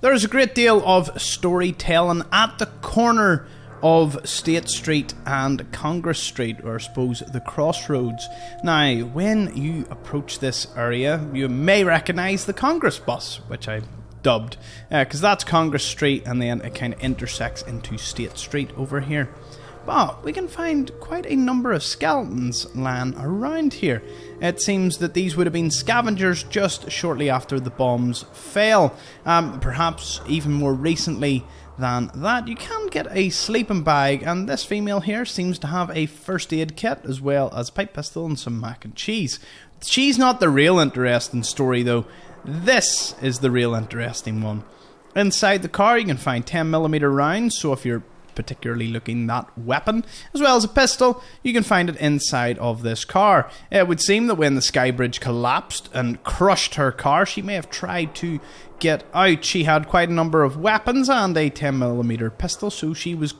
There's a great deal of storytelling at the corner of State Street and Congress Street, or I suppose the Crossroads. Now, when you approach this area, you may recognise the Congress bus, which I dubbed, because that's Congress Street, and then it kind of intersects into State Street over here. But we can find quite a number of skeletons lying around here. It seems that these would have been scavengers just shortly after the bombs fell. Perhaps even more recently than that. You can get a sleeping bag, and this female here seems to have a first aid kit as well as a pipe pistol and some mac and cheese. She's not the real interesting story though. This is the real interesting one. Inside the car you can find 10mm rounds, so if you're particularly looking that weapon, as well as a pistol, you can find it inside of this car. It would seem that when the sky bridge collapsed and crushed her car, she may have tried to get out. She had quite a number of weapons and a 10mm pistol, so she was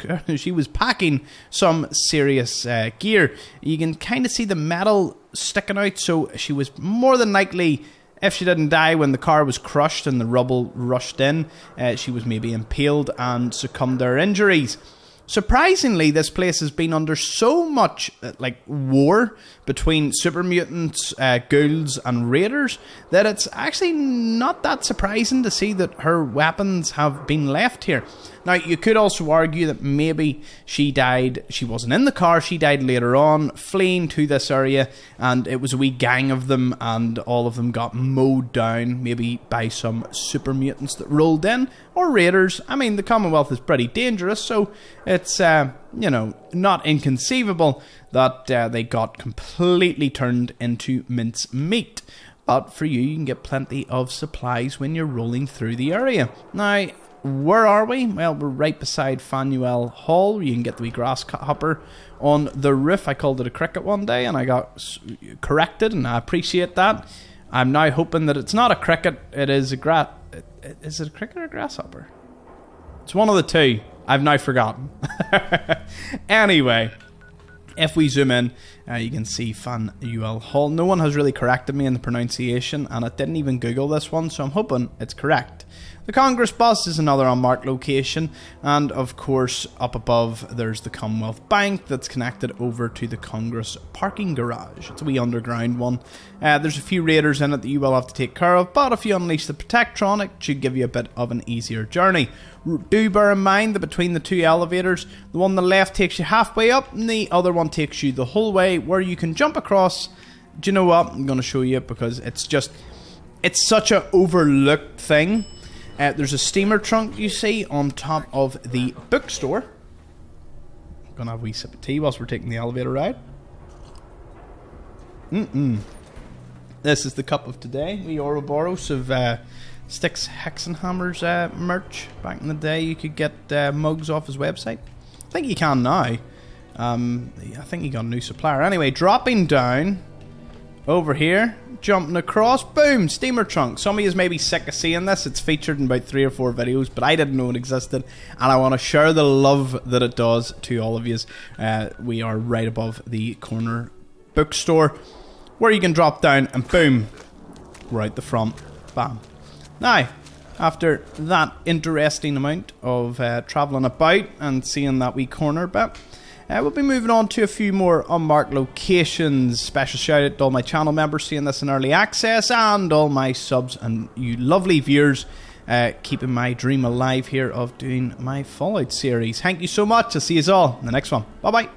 packing some serious gear. You can kind of see the metal sticking out, so she was more than likely, if she didn't die when the car was crushed and the rubble rushed in, she was maybe impaled and succumbed to her injuries. Surprisingly, this place has been under so much war between super mutants, ghouls and raiders that it's actually not that surprising to see that her weapons have been left here. Now, you could also argue that maybe she died, she wasn't in the car, she died later on, fleeing to this area, and it was a wee gang of them, and all of them got mowed down, maybe by some super mutants that rolled in, or raiders. I mean, the Commonwealth is pretty dangerous, so it's, not inconceivable that they got completely turned into mince meat. But for you can get plenty of supplies when you're rolling through the area. Now, where are we? Well, we're right beside Faneuil Hall. You can get the wee grasshopper on the roof. I called it a cricket one day and I got corrected, and I appreciate that. I'm now hoping that it's not a cricket, it is a is it a cricket or a grasshopper? It's one of the two. I've now forgotten. Anyway, if we zoom in, you can see Faneuil Hall. No one has really corrected me in the pronunciation, and I didn't even Google this one, so I'm hoping it's correct. The Congress bus is another unmarked location, and of course up above there's the Commonwealth Bank that's connected over to the Congress parking garage. It's a wee underground one. There's a few raiders in it that you will have to take care of, but if you unleash the Protectronic, it should give you a bit of an easier journey. Do bear in mind that between the two elevators, the one on the left takes you halfway up and the other one takes you the whole way, where you can jump across. Do you know what? I'm going to show you because it's such a overlooked thing. There's a steamer trunk you see on top of the bookstore. I'm going to have a wee sip of tea whilst we're taking the elevator ride. This is the cup of today. The Ouroboros of Styx Hexenhammer's merch. Back in the day you could get mugs off his website. I think you can now. I think he got a new supplier. Anyway, dropping down over here, jumping across, boom, steamer trunk. Some of you may be sick of seeing this. It's featured in about 3 or 4 videos, but I didn't know it existed, and I want to share the love that it does to all of you. We are right above the corner bookstore, where you can drop down and boom, we're out the front. Bam. Now, after that interesting amount of travelling about and seeing that wee corner bit, we'll be moving on to a few more unmarked locations. Special shout out to all my channel members seeing this in early access, and all my subs and you lovely viewers keeping my dream alive here of doing my Fallout series. Thank you so much. I'll see you all in the next one. Bye bye.